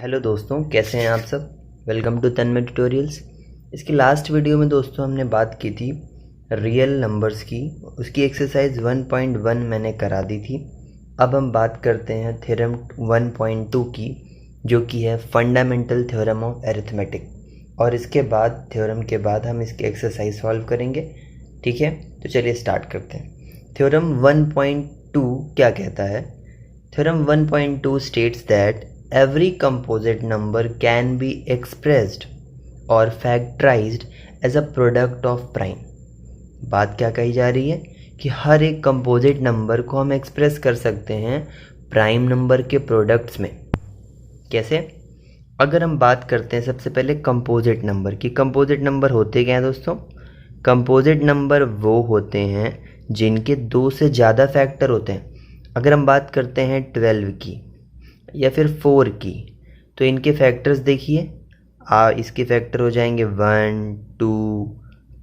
Hello दोस्तों, कैसे हैं आप सब। Welcome to Tanmay tutorials. इसकी लास्ट वीडियो में दोस्तों हमने बात की थी रियल नंबर्स की। उसकी एक्सरसाइज 1.1 मैंने करा दी थी। अब हम बात करते हैं थ्योरम 1.2 की, जो कि है फंडामेंटल थ्योरम ऑफ अरिथमेटिक। और इसके बाद थ्योरम के बाद हम इसकी एक्सरसाइज सॉल्व करेंगे। ठीक है, तो चलिए स्टार्ट करते हैं। थ्योरम 1.2 क्या कहता है? Theorem 1.2 states that every composite number can be expressed or factorized as a product of prime। बात क्या कही जा रही है कि हर एक कंपोजिट नंबर को हम एक्सप्रेस कर सकते हैं प्राइम नंबर के प्रोडक्ट्स में। कैसे? अगर हम बात करते हैं सबसे पहले कंपोजिट नंबर की। कंपोजिट नंबर होते क्या हैं दोस्तों? कंपोजिट नंबर वो होते हैं जिनके 2 से ज़्यादा फैक्टर होते हैं। अगर हम बात करते हैं 12 की या फिर 4 की, तो इनके फैक्टर्स देखिए। इसके फैक्टर हो जाएंगे 1 2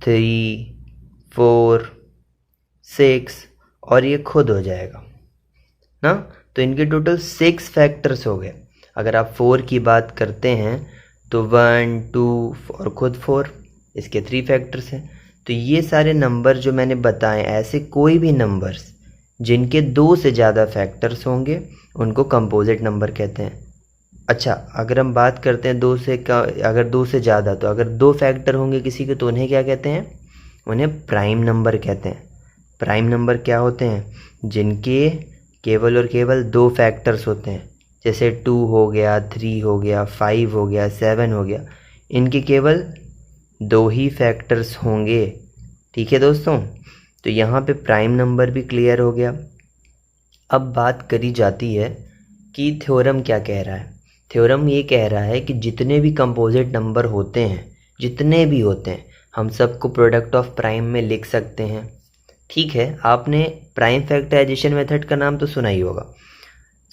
3 4 6 और ये खुद हो जाएगा ना। तो इनके टोटल 6 फैक्टर्स हो गए। अगर आप 4 की बात करते हैं तो 1 2 और खुद 4, इसके 3 फैक्टर्स हैं। तो ये सारे नंबर जो मैंने बताए, ऐसे कोई भी नंबर्स जिनके 2 से ज़्यादा फैक्टर्स होंगे उनको कंपोजिट नंबर कहते हैं। अच्छा, अगर हम बात करते हैं अगर 2 से ज़्यादा, तो अगर 2 फैक्टर होंगे किसी के तो उन्हें क्या कहते हैं? उन्हें प्राइम नंबर कहते हैं। प्राइम नंबर क्या होते हैं? जिनके केवल और केवल 2 फैक्टर्स होते हैं। जैसे 2 हो गया, 3 हो गया, 5 हो गया, 7 हो गया। इनके केवल 2 ही फैक्टर्स होंगे। ठीक है दोस्तों, तो यहाँ पे प्राइम नंबर भी क्लियर हो गया। अब बात करी जाती है कि थ्योरम क्या कह रहा है। थ्योरम ये कह रहा है कि जितने भी कंपोजिट नंबर होते हैं, जितने भी होते हैं, हम सबको प्रोडक्ट ऑफ प्राइम में लिख सकते हैं। ठीक है, आपने प्राइम फैक्टराइजेशन मेथड का नाम तो सुना ही होगा।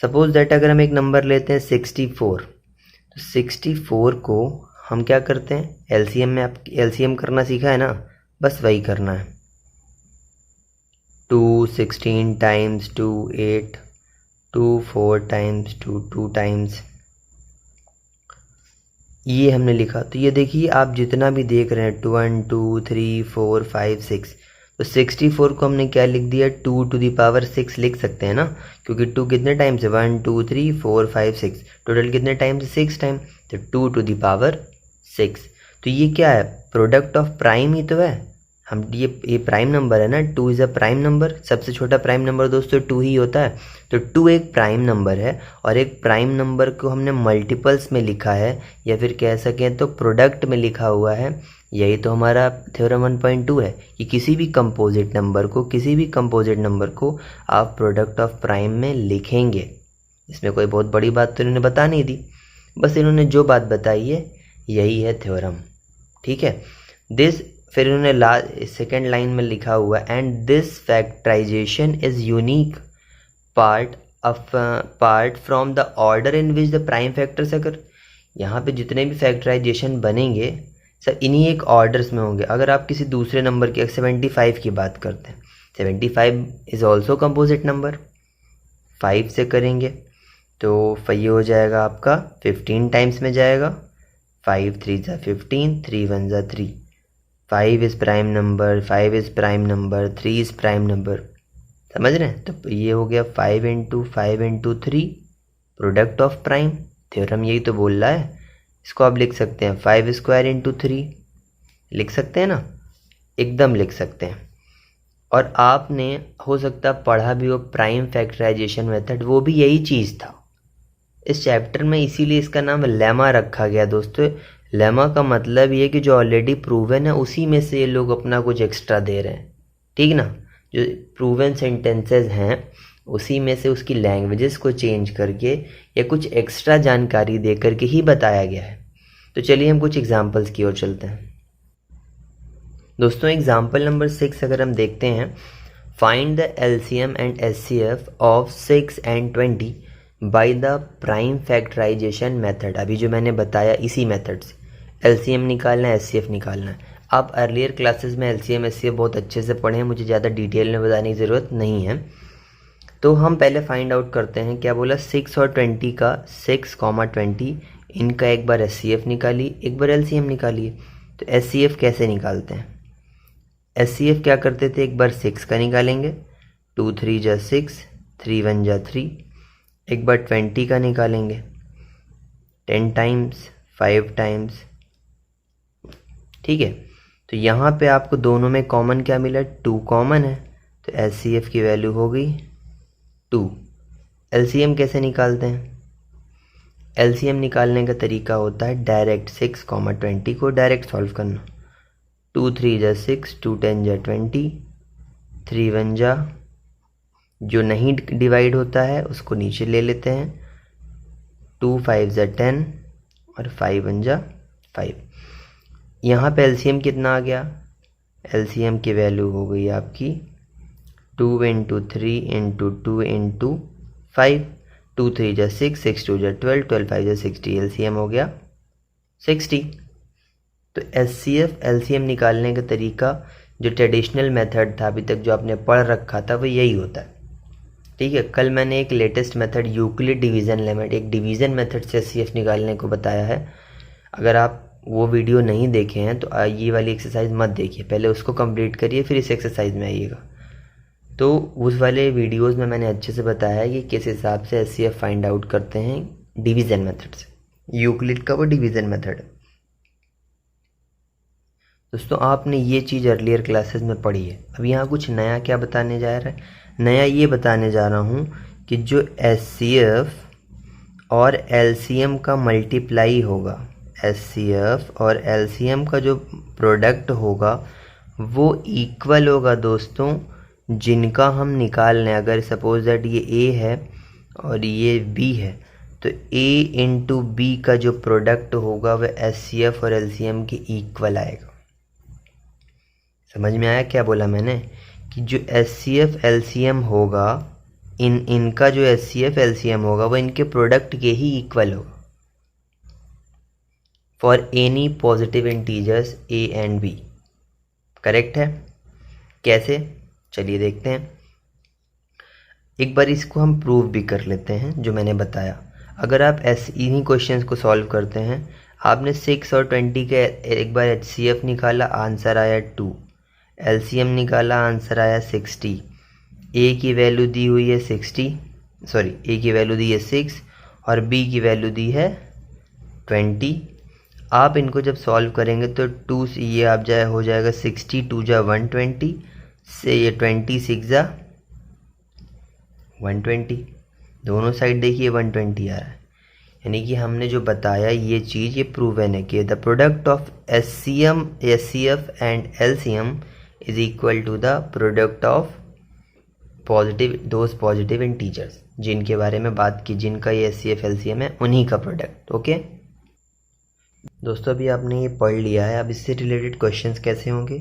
सपोज दैट अगर हम एक नंबर लेते हैं 64, तो 64 को हम क्या करते हैं? एलसीएम में आप एलसीएम करना सीखा है ना, बस वही करना है। 2 16 टाइम्स 2 8, 2 4 टाइम्स 2 2 टाइम्स, ये हमने लिखा। तो ये देखिए, आप जितना भी देख रहे हैं 1 2 3 4 5 6, तो 64 को हमने क्या लिख दिया? 2 to the power 6 लिख सकते हैं ना, क्योंकि 2 कितने टाइम्स है? 1 2 3 4 5 6, टोटल कितने टाइम्स? 6 टाइम, तो 2 to the power 6। तो ये क्या है? प्रोडक्ट ऑफ प्राइम ही तो है। हम ये प्राइम नंबर है ना, 2 इज़ अ प्राइम नंबर। सबसे छोटा प्राइम नंबर दोस्तों 2 ही होता है। तो 2 एक प्राइम नंबर है, और एक प्राइम नंबर को हमने मल्टीपल्स में लिखा है, या फिर कह सकें तो प्रोडक्ट में लिखा हुआ है। यही तो हमारा थ्योरम 1.2 है कि किसी भी कंपोजिट नंबर को आप प्रोडक्ट ऑफ प्राइम में लिखेंगे। इसमें कोई बहुत बड़ी बात तो इन्होंने बता नहीं दी, बस इन्होंने जो बात बताई है यही है थ्योरम। ठीक है, फिर इन्होंने सेकेंड लाइन में लिखा हुआ and this factorization is unique part from the order in which the prime factors अगर। यहाँ पे जितने भी फैक्टराइजेशन बनेंगे सब इन्हीं एक ऑर्डर्स में होंगे। अगर आप किसी दूसरे नंबर की 75 की बात करते हैं, 75 इज़ ऑल्सो कंपोजिट नंबर। 5 से करेंगे तो ये हो जाएगा आपका 15 टाइम्स में जाएगा। 5 3 ज़ा 15, 3 1 ज़ा 3। 5 is prime number, 5 is prime number, 3 is prime number. समझ रहे हैं? तो ये हो गया 5 into 5 into 3 product of prime. Theorem यही तो बोल रहा है। इसको आप लिख सकते हैं 5 स्क्वायर इंटू 3, लिख सकते हैं ना, एकदम लिख सकते हैं। और आपने हो सकता पढ़ा भी हो प्राइम फैक्टराइजेशन मेथड, वो भी यही चीज़ था इस चैप्टर में, इसीलिए इसका नाम लेमा रखा गया दोस्तों। लेमा का मतलब ये कि जो ऑलरेडी प्रूवन है उसी में से ये लोग अपना कुछ एक्स्ट्रा दे रहे हैं। ठीक ना, जो प्रूवन सेंटेंसेस हैं उसी में से उसकी लैंग्वेजेस को चेंज करके या कुछ एक्स्ट्रा जानकारी दे करके ही बताया गया है। तो चलिए हम कुछ एग्जांपल्स की ओर चलते हैं दोस्तों। एग्जांपल नंबर 6 अगर हम देखते हैं, find the LCM and HCF of 6 and 20 by the prime factorization method. अभी जो मैंने बताया इसी मेथड से एलसीएम निकालना है, एचसीएफ निकालना है। आप अर्लियर क्लासेस में एलसीएम एचसीएफ बहुत अच्छे से पढ़े हैं, मुझे ज़्यादा डिटेल में बताने की ज़रूरत नहीं है। तो हम पहले फाइंड आउट करते हैं, क्या बोला? 6 और 20 का, 6, 20 इनका एक बार SCF निकालिए, एक बार LCM निकालिए। तो SCF कैसे निकालते हैं? SCF क्या करते थे, एक बार 6 का निकालेंगे, 2 3 जा 6, 3 1 जा 3। एक बार 20 का निकालेंगे, 10 टाइम्स, 5 टाइम्स। ठीक है, तो यहाँ पे आपको दोनों में कॉमन क्या मिला, 2 कॉमन है, तो SCF की वैल्यू हो गई 2। LCM कैसे निकालते हैं? LCM निकालने का तरीका होता है डायरेक्ट 6, 20 को डायरेक्ट सॉल्व करना। 2 3 जा 6, 2 10 जा 20, 3 1 जा, जो नहीं डिवाइड होता है उसको नीचे ले लेते हैं, 2 5 जा 10 और 5 1 जा 5। यहाँ पे LCM कितना आ गया? LCM की वैल्यू हो गई आपकी 2 × 3 × 2 × 5, 2 3 जा 6, 6 2 जा 12, 12 5 जा 60, LCM हो गया 60। तो SCF LCM निकालने का तरीका जो ट्रेडिशनल मेथड था अभी तक जो आपने पढ़ रखा था वो यही होता है। ठीक है, कल मैंने एक latest method Euclid division limit, एक डिवीज़न मेथड से SCF निकालने को बताया है। अगर आप वो वीडियो नहीं देखे हैं तो ये वाली एक्सरसाइज मत देखिए, पहले उसको कंप्लीट करिए फिर इस एक्सरसाइज में आइएगा। तो उस वाले वीडियोस में मैंने अच्छे से बताया है कि किस हिसाब से SCF फाइंड आउट करते हैं डिवीज़न मेथड से, यूक्लिड का वो डिवीज़न मेथड है। दोस्तों आपने ये चीज़ अर्लियर क्लासेस में पढ़ी है। अब यहाँ कुछ नया क्या बताने जा रहा है? नया ये बताने जा रहा हूँ कि जो SCF और LCM का मल्टीप्लाई होगा, SCF और LCM का जो प्रोडक्ट होगा वो इक्वल होगा दोस्तों, जिनका हम निकाल लें। अगर सपोज दैट ये A है और ये B है तो A × B का जो प्रोडक्ट होगा वह SCF और LCM के इक्वल आएगा। समझ में आया क्या बोला मैंने? कि जो SCF LCM होगा, इनका जो SCF LCM होगा वो इनके प्रोडक्ट के ही इक्वल होगा for any positive integers A and B। Correct है? कैसे? चलिए देखते हैं। एक बार इसको हम प्रूव भी कर लेते हैं जो मैंने बताया। अगर आप इन्हीं क्वेश्चंस को सॉल्व करते हैं, आपने 6 और 20 के एक बार HCF निकाला, आंसर आया 2, LCM निकाला, आंसर आया 60, A की वैल्यू दी हुई है 60, सॉरी A की वैल्यू दी है 6 और B की वैल्यू दी है 20। आप इनको जब सॉल्व करेंगे तो 2 से ये आप जाए हो जाएगा 60, 2 जा 120 से ये 26 जा 120, दोनों साइड देखिए 120 आ रहा है। यानी कि हमने जो बताया ये चीज़ ये प्रूवन है कि the product of SCF and LCM is equal to the product of positive integers, जिनके बारे में बात की, जिनका ये SCF LCM है उन्हीं का प्रोडक्ट। ओके दोस्तों, अभी आपने ये पढ़ लिया है। अब इससे रिलेटेड क्वेश्चंस कैसे होंगे?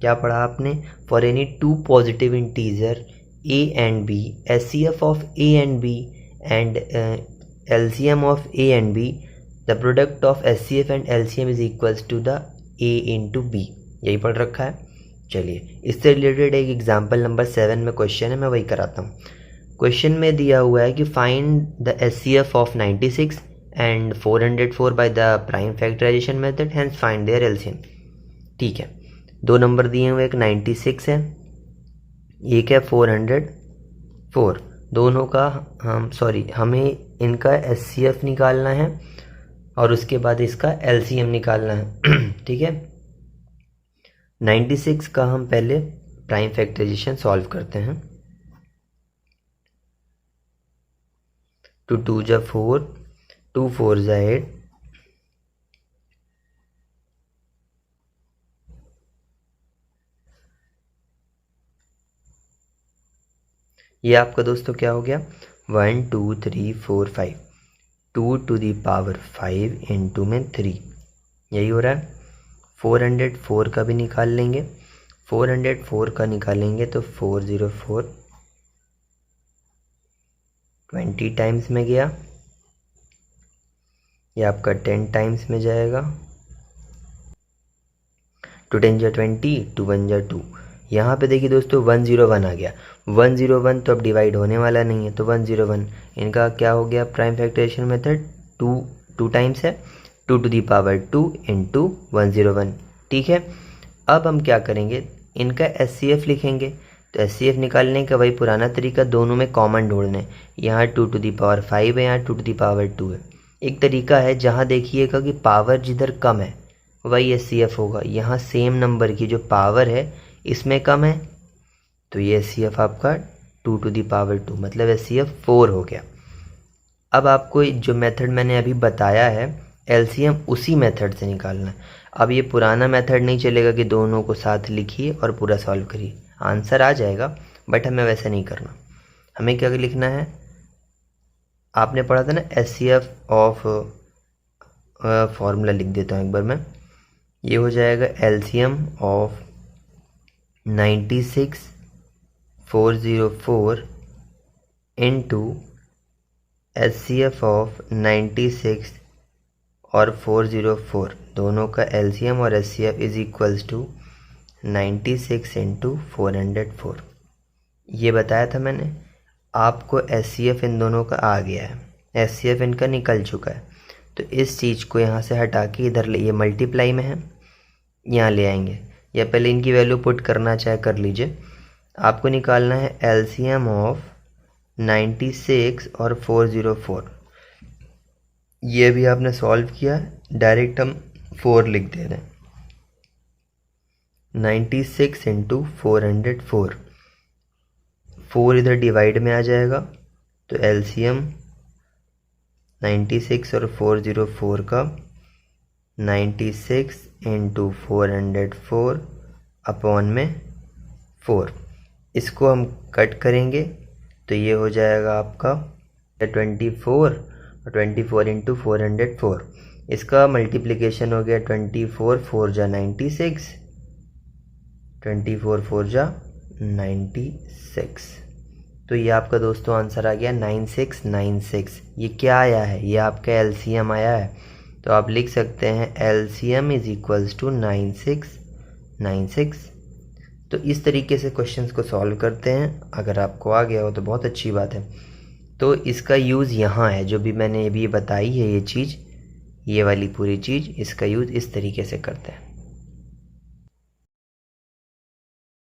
क्या पढ़ा आपने? For any 2 positive integer A and B, SCF of A and B and LCM of A and B, the product of SCF and LCM is equals to the A into B। यही पढ़ रखा है। चलिए इससे related एक example number 7 में question है, मैं वही कराता हूँ। क्वेश्चन में दिया हुआ है कि find the SCF of 96 and 404 by the prime factorization method, hence find their LCM। ठीक है, दो नंबर दिए हुए, एक 96 है, एक है 404। दोनों का हमें इनका SCF निकालना है और उसके बाद इसका LCM निकालना है। ठीक है, 96 का हम पहले प्राइम फैक्टराइजेशन सॉल्व करते हैं। 2 2 जा 4, 2 4 जा 8, ये आपका दोस्तों क्या हो गया 1 2 3 4 5, 2 to the power 5 इंटू में 3, यही हो रहा है। 404 का भी निकाल लेंगे, 404 का निकालेंगे तो 404 20 टाइम्स में गया, ये आपका 10 टाइम्स में जाएगा। 2 10 जा 20, 2 1 जा 2। यहाँ पे देखिए दोस्तों 101 आ गया। 101 तो अब डिवाइड होने वाला नहीं है, तो 101 इनका क्या हो गया प्राइम फैक्टराइजेशन मेथड, 2 टाइम्स है, 2 टू दी पावर 2 इंटू 101। ठीक है, अब हम क्या करेंगे, इनका SCF लिखेंगे। तो SCF निकालने का वही पुराना तरीका, दोनों में कॉमन ढूंढना है। यहाँ 2 टू दी पावर 5 है, यहाँ 2 टू दी पावर 2 है। एक तरीका है जहाँ देखिएगा कि पावर जिधर कम है वही SCF होगा। यहाँ सेम नंबर की जो पावर है इसमें कम है, तो ये SCF आपका 2 टू दी पावर 2, मतलब SCF 4 हो गया। अब आपको जो मेथड मैंने अभी बताया है LCM, उसी मेथड से निकालना है। अब ये पुराना मेथड नहीं चलेगा कि दोनों को साथ लिखिए और पूरा सॉल्व करिए, आंसर आ जाएगा, बट हमें वैसा नहीं करना। हमें क्या लिखना है, आपने पढ़ा था ना SCF ऑफ, फॉर्मूला लिख देता हूँ एक बार मैं। ये हो जाएगा LCM of 96,404 into SCF of 96 और 404, दोनों का LCM और SCF is equals to 96 into 404। ये बताया था मैंने आपको। SCF इन दोनों का आ गया है, SCF इनका निकल चुका है। तो इस चीज़ को यहाँ से हटा के इधर ले, ये मल्टीप्लाई में है, यहाँ ले आएंगे, या पहले इनकी वैल्यू पुट करना चाहे कर लीजिए। आपको निकालना है LCM ऑफ 96 और 404। ये भी आपने सॉल्व किया, डायरेक्ट हम 4 लिख दे रहे हैं। 96 इंटू 404, 4 इधर डिवाइड में आ जाएगा, तो LCM 96 और 404 का 96 इंटू 404 अपॉन में 4, इसको हम कट करेंगे तो ये हो जाएगा आपका 24, और 24 इंटू 404, इसका मल्टीप्लिकेशन हो गया 24 4 जा 96, 24 4 जा 96। तो ये आपका दोस्तों आंसर आ गया 9696। ये क्या आया है, ये आपका LCM आया है। तो आप लिख सकते हैं LCM इज इक्वल्स टू 9696। तो इस तरीके से क्वेश्चंस को सॉल्व करते हैं। अगर आपको आ गया हो तो बहुत अच्छी बात है। तो इसका यूज़ यहाँ है, जो भी मैंने अभी बताई है ये चीज़, ये वाली पूरी चीज़, इसका यूज़ इस तरीके से करते हैं।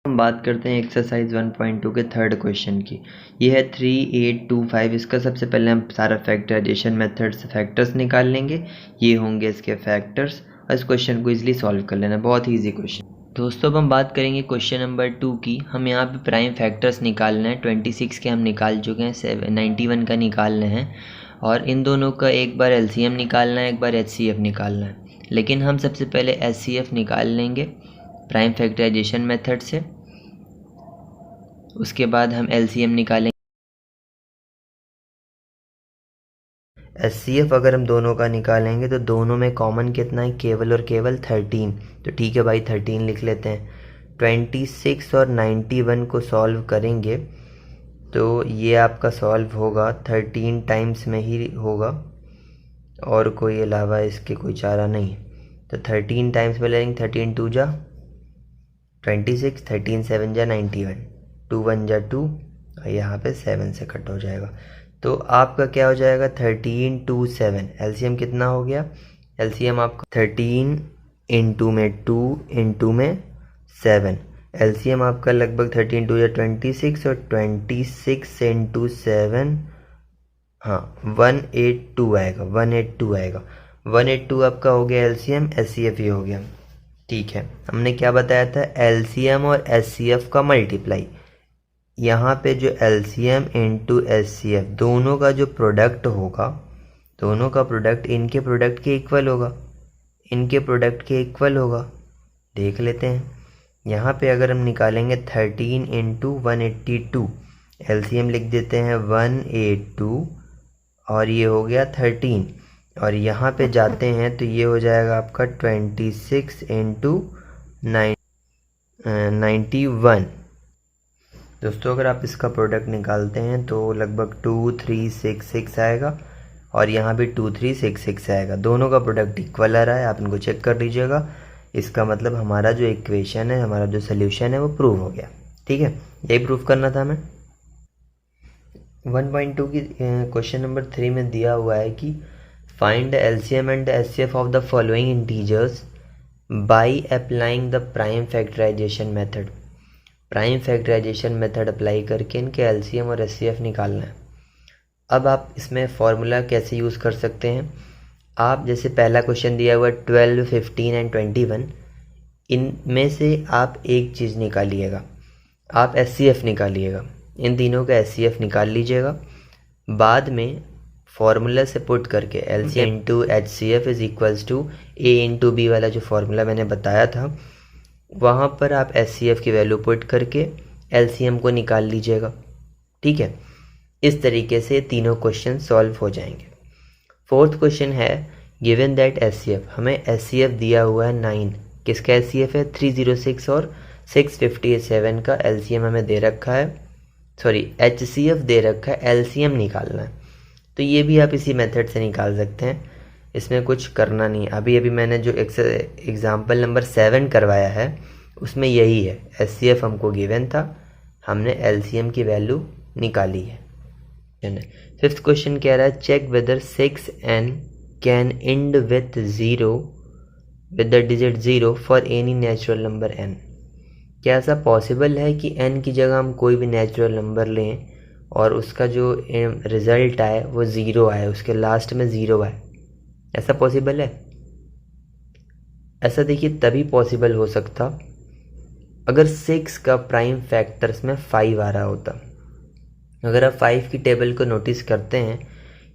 हम बात करते हैं एक्सरसाइज 1.2 के थर्ड क्वेश्चन की। ये है 3825। इसका सबसे पहले हम सारा फैक्टराइजेशन मेथड से फैक्टर्स निकाल लेंगे। ये होंगे इसके फैक्टर्स, और इस क्वेश्चन को इजीली सॉल्व कर लेना, बहुत ही ईजी क्वेश्चन। दोस्तों अब हम बात करेंगे क्वेश्चन नंबर 2 की। हम यहाँ पे प्राइम फैक्टर्स निकालना है। 26 के हम निकाल चुके हैं, 91 का निकालना है, और इन दोनों का एक बार LCM निकालना है, एक बार HCF निकालना है। लेकिन हम सबसे पहले HCF निकाल लेंगे प्राइम फैक्टराइजेशन मेथड से, उसके बाद हम LCM निकालेंगे। SCF अगर हम दोनों का निकालेंगे तो दोनों में कॉमन कितना है, केवल और केवल 13। तो ठीक है भाई 13 लिख लेते हैं। 26 और 91 को सॉल्व करेंगे तो ये आपका सॉल्व होगा 13 टाइम्स में ही होगा, और कोई अलावा इसके कोई चारा नहीं। तो 13 टाइम्स में लेंगे, 13 2 जा 26, 13 7 जा 91, 2 1 जा 2, और यहाँ पे 7 से कट हो जाएगा। तो आपका क्या हो जाएगा 13 2 7। LCM कितना हो गया, LCM आपका 13 इंटू में 2 इंटू में 7। LCM आपका लगभग 13 2 या 26, और 26 इंटू 7, हाँ 182 आएगा, 182 आएगा। 182 आपका हो गया LCM, SCF ये हो गया। ठीक है, हमने क्या बताया था, LCM और SCF का मल्टीप्लाई। यहाँ पे जो LCM इंटू SCF दोनों का जो प्रोडक्ट होगा, दोनों का प्रोडक्ट इनके प्रोडक्ट के इक्वल होगा, इनके प्रोडक्ट के इक्वल होगा। देख लेते हैं, यहाँ पे अगर हम निकालेंगे 13 इंटू 182, LCM लिख देते हैं 182, और ये हो गया 13, और यहाँ पे जाते हैं तो ये हो जाएगा आपका 26 इंटू 91। दोस्तों अगर आप इसका प्रोडक्ट निकालते हैं तो लगभग 2366 आएगा, और यहाँ भी 2366 आएगा। दोनों का प्रोडक्ट इक्वल आ रहा है, आप इनको चेक कर लीजिएगा। इसका मतलब हमारा जो इक्वेशन है, हमारा जो सोल्यूशन है वो प्रूव हो गया। ठीक है, यही प्रूव करना था हमें। 1.2 की क्वेश्चन नंबर 3 में दिया हुआ है कि find the LCM and the HCF of the following integers by applying the prime factorization method. Prime factorization method apply करके इनके एलसीएम और एचसीएफ निकालना है। अब आप इसमें फॉर्मूला कैसे यूज़ कर सकते हैं, आप जैसे पहला क्वेश्चन दिया हुआ 12, 15 एंड 21, इनमें से आप एक चीज़ निकालिएगा, आप एचसीएफ निकालिएगा, इन तीनों का एचसीएफ निकाल लीजिएगा। बाद में फार्मूला से पुट करके LCM into HCF is equals to A into B वाला जो फार्मूला मैंने बताया था, वहाँ पर आप एचसीएफ की वैल्यू पुट करके एलसीएम को निकाल लीजिएगा। ठीक है, इस तरीके से तीनों क्वेश्चन सॉल्व हो जाएंगे। फोर्थ क्वेश्चन है गिवन दैट एचसीएफ, हमें एचसीएफ दिया हुआ है 9, किसका एचसीएफ है 306 और 657 का एलसीएम हमें दे रखा है, सॉरी एचसीएफ दे रखा है, एलसीएम निकालना है। तो ये भी आप इसी मेथड से निकाल सकते हैं, इसमें कुछ करना नहीं। अभी मैंने जो एग्जाम्पल नंबर 7 करवाया है उसमें यही है, एचसीएफ हमको गिवन था, हमने एलसीएम की वैल्यू निकाली है। फिफ्थ क्वेश्चन कह रहा है check whether 6n can end with 0 with the digit 0 for any natural number n। क्या ऐसा पॉसिबल है कि n की जगह हम कोई भी नेचुरल नंबर लें और उसका जो रिजल्ट आए वो 0 आए, उसके लास्ट में 0 आए? ऐसा पॉसिबल है? ऐसा देखिए तभी पॉसिबल हो सकता अगर 6 का प्राइम फैक्टर्स में 5 आ रहा होता। अगर आप 5 की टेबल को नोटिस करते हैं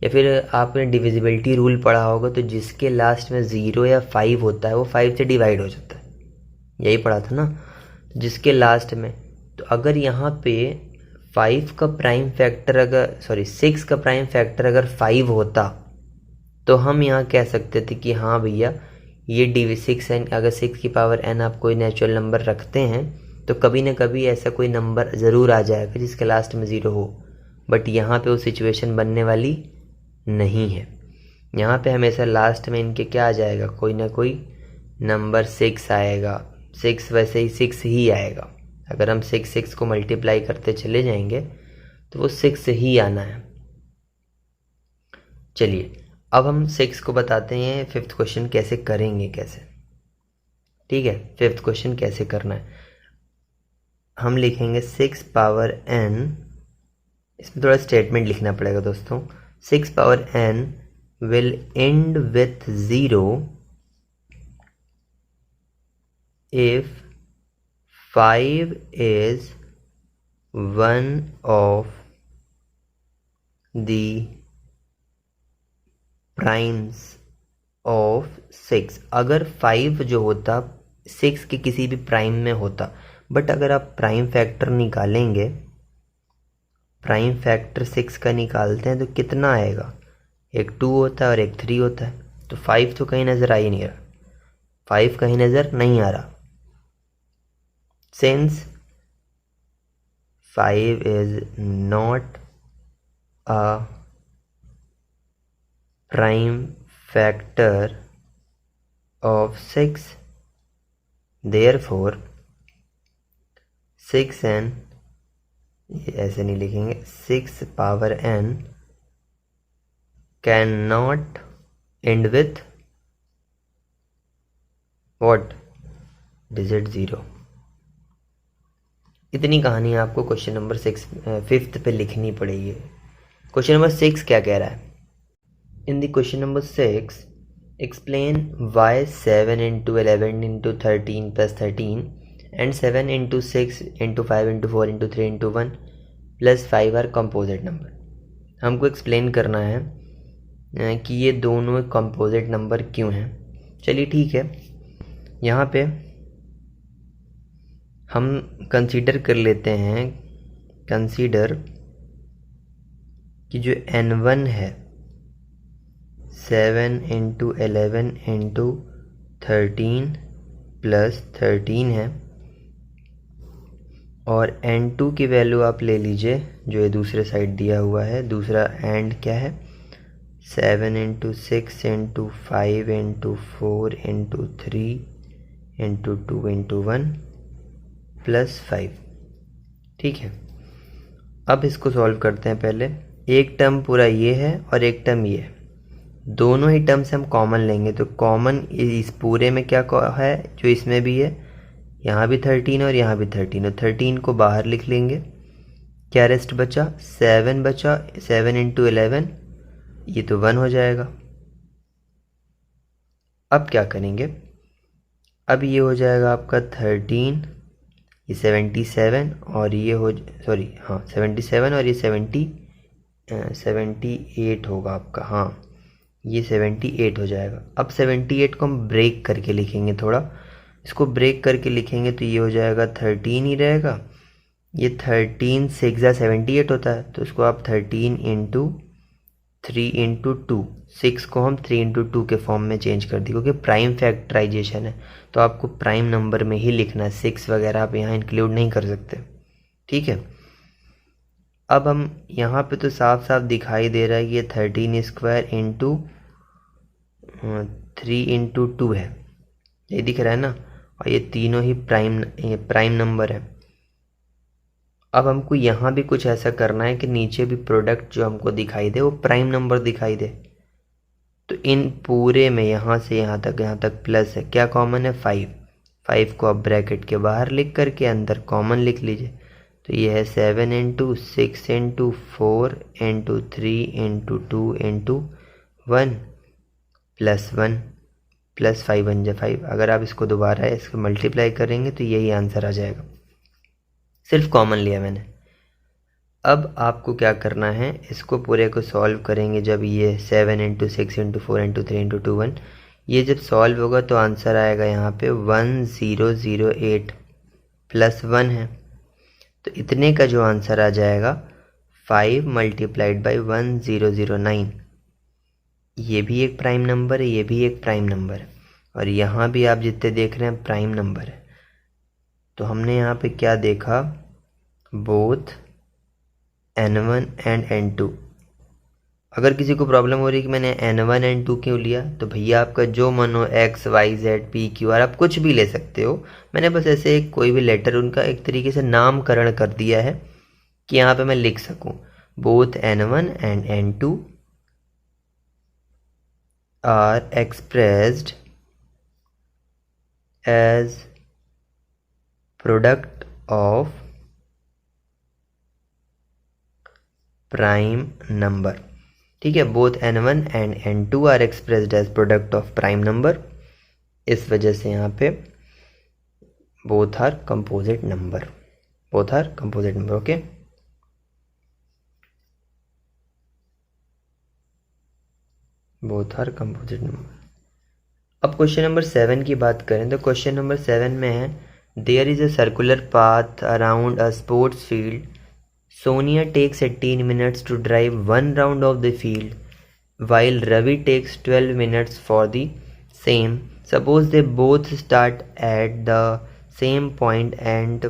या फिर आपने डिविजिबिलिटी रूल पढ़ा होगा, तो जिसके लास्ट में 0 या 5 होता है वो 5 से डिवाइड हो जाता है, यही पढ़ा था ना। तो जिसके लास्ट में, तो अगर यहाँ पे 5 का प्राइम फैक्टर अगर 6 का प्राइम फैक्टर अगर 5 होता तो हम यहाँ कह सकते थे कि हाँ भैया ये 6n, अगर 6 की पावर n आप कोई नेचुरल नंबर रखते हैं तो कभी ना कभी ऐसा कोई नंबर ज़रूर आ जाएगा जिसके लास्ट में 0 हो। बट यहाँ पे वो सिचुएशन बनने वाली नहीं है, यहाँ पे हमेशा लास्ट में इनके क्या आ जाएगा, कोई ना कोई नंबर 6 आएगा। 6 वैसे ही 6 ही आएगा, अगर हम 6 को मल्टीप्लाई करते चले जाएंगे तो वो 6 ही आना है। चलिए अब हम 6 को बताते हैं फिफ्थ क्वेश्चन कैसे करेंगे, कैसे। ठीक है, फिफ्थ क्वेश्चन कैसे करना है, हम लिखेंगे 6 पावर n, इसमें थोड़ा स्टेटमेंट लिखना पड़ेगा दोस्तों। 6 power n will end with 0 if 5 is one of the primes of 6। अगर 5 जो होता 6 के किसी भी प्राइम में होता, बट अगर आप प्राइम फैक्टर निकालेंगे, प्राइम फैक्टर 6 का निकालते हैं तो कितना आएगा, एक 2 होता है और एक 3 होता है, तो 5 तो कहीं नज़र आ ही नहीं रहा, 5 कहीं नज़र नहीं आ रहा। Since 5 is not a prime factor of 6, therefore 6n, ये ऐसे नहीं लिखेंगे, 6 power n can not and with what, digit 0। इतनी कहानी आपको क्वेश्चन नंबर 5th पे लिखनी पड़ेगी। क्वेश्चन नंबर 6 क्या कह रहा है, in the question number 6 explain why 7 into 11 into 13 plus 13 and 7 into 6 into 5 into 4 into 3 into 1 plus 5 are composite number। हमको एक्सप्लेन करना है कि ये दोनों कंपोजिट नंबर क्यों हैं। चलिए ठीक है, यहाँ पे हम कंसीडर कर लेते हैं, कंसीडर कि जो n1 है 7 into 11 into 13 प्लस 13 है, और n2 की वैल्यू आप ले लीजिए जो ये दूसरे साइड दिया हुआ है, दूसरा एंड क्या है 7 into 6 into 5 into 4 into 3 into 2 into 1 plus 5। ठीक है, अब इसको सॉल्व करते हैं। पहले एक टर्म पूरा ये है और एक टर्म ये है, दोनों ही टर्म से हम कॉमन लेंगे, तो कॉमन इस पूरे में क्या है जो इसमें भी है, यहाँ भी 13 और यहाँ भी 13, और 13 को बाहर लिख लेंगे। क्या रेस्ट बचा, 7 बचा, 7 इंटू 11, ये तो 1 हो जाएगा। अब क्या करेंगे, अब ये हो जाएगा आपका 13, ये 77 और ये हो, सॉरी हाँ 77 और ये 78 होगा आपका, हाँ ये 78 हो जाएगा। अब 78 को हम ब्रेक करके लिखेंगे, थोड़ा इसको ब्रेक करके लिखेंगे तो ये हो जाएगा 13 ही रहेगा। ये 13 6 या 78 होता है, तो इसको आप 13 इंटू 3 इंटू 2, 6 को हम 3 इंटू 2 के फॉर्म में चेंज कर दी, क्योंकि प्राइम फैक्टराइजेशन है तो आपको प्राइम नंबर में ही लिखना है, 6 वगैरह आप यहाँ इंक्लूड नहीं कर सकते, ठीक है। अब हम यहाँ पे तो साफ साफ दिखाई दे रहा है कि ये 13 स्क्वायर इंटू 3 इंटू 2 है, ये दिख रहा है ना, और ये तीनों ही प्राइम नंबर है। अब हमको यहाँ भी कुछ ऐसा करना है कि नीचे भी प्रोडक्ट जो हमको दिखाई दे वो प्राइम नंबर दिखाई दे। तो इन पूरे में यहाँ से यहाँ तक प्लस है, क्या कॉमन है, 5 को आप ब्रैकेट के बाहर लिख करके अंदर कॉमन लिख लीजिए। तो ये है 7 into 6 into 4 into 3 into 2 into 1 plus 1 plus 5 बन जाए 5। अगर आप इसको दोबारा इसको मल्टीप्लाई करेंगे तो यही आंसर आ जाएगा, सिर्फ कॉमन लिया मैंने। अब आपको क्या करना है, इसको पूरे को सॉल्व करेंगे। जब ये 7 इंटू 6 इंटू 4 इंटू 3 इंटू 2 1, ये जब सॉल्व होगा तो आंसर आएगा यहाँ पे 1008 प्लस 1 है, तो इतने का जो आंसर आ जाएगा 5 मल्टीप्लाइड बाई 1009। ये भी एक प्राइम नंबर है, ये भी एक प्राइम नंबर है, और यहाँ भी आप जितने देख रहे हैं प्राइम नंबर है। तो हमने यहाँ पे क्या देखा, बोथ n1 एंड n2। अगर किसी को प्रॉब्लम हो रही है कि मैंने n1 n2 क्यों लिया, तो भैया आपका जो मन हो, x y z p q r आप कुछ भी ले सकते हो। मैंने बस ऐसे कोई भी लेटर उनका एक तरीके से नामकरण कर दिया है कि यहाँ पे मैं लिख सकूँ, both n1 and n2 are expressed as product of prime number, ठीक है। Both n1 and n2 are expressed as product of prime number, इस वजह से यहाँ पे both are composite number, both are composite number, okay. Both are composite number. अब question number 7 की बात करें तो क्वेश्चन नंबर 7 में है, there is a circular path around a sports field, Sonia takes 18 minutes to drive one round of the field, while Ravi takes 12 minutes for the same. Suppose they both start at the same point and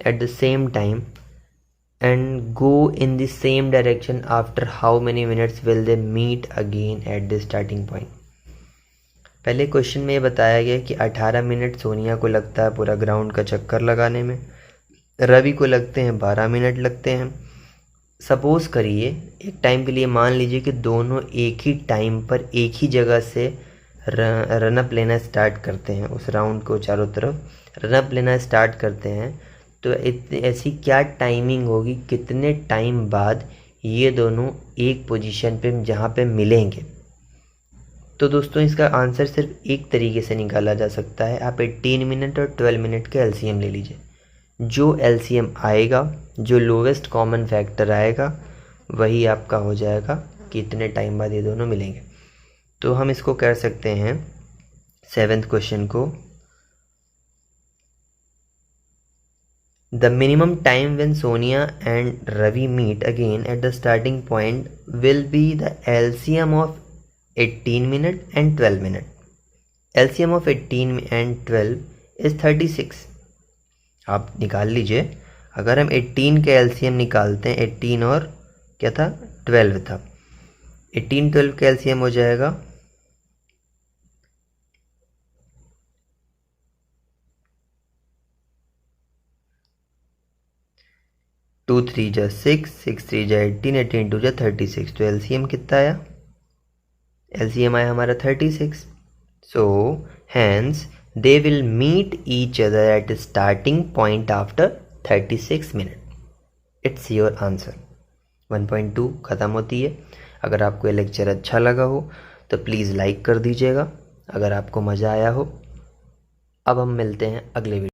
at the same time and go in the same direction. After how many minutes will they meet again at the starting point? पहले question में ये बताया गया कि 18 minute Sonia को लगता है पूरा ग्राउंड का चक्कर लगाने में, रवि को लगते हैं 12 मिनट लगते हैं। सपोज़ करिए एक टाइम के लिए मान लीजिए कि दोनों एक ही टाइम पर एक ही जगह से रनअप लेना स्टार्ट करते हैं, उस राउंड को चारों तरफ रनअप लेना स्टार्ट करते हैं। तो ऐसी क्या टाइमिंग होगी, कितने टाइम बाद ये दोनों एक पोजीशन पे जहाँ पे मिलेंगे। तो दोस्तों इसका आंसर सिर्फ एक तरीके से निकाला जा सकता है, आप 18 मिनट और 12 मिनट के एलसीएम ले लीजिए। जो एलसीएम आएगा, जो लोवेस्ट कॉमन फैक्टर आएगा, वही आपका हो जाएगा कि इतने टाइम बाद ये दोनों मिलेंगे। तो हम इसको कर सकते हैं 7th क्वेश्चन को, the minimum time when Sonia and Ravi meet again at the starting point will be the LCM of 18 minute and 12 minute. LCM of 18 and 12 is 36। आप निकाल लीजिए, अगर हम 18 के एलसीएम निकालते हैं, 18 और क्या था 12 था, 18 12 का एलसीएम हो जाएगा 2 3 जा 6, 6 3 जा 18, 18 2 जा 36। तो एलसीएम कितना आया LCM आया हमारा 36. So hence they will meet each other at starting point after 36 minutes. It's your answer. 1.2 ख़त्म होती है. अगर आपको ये लेक्चर अच्छा लगा हो तो प्लीज़ लाइक कर दीजिएगा. अगर आपको मज़ा आया हो, अब हम मिलते हैं अगले वीडियो.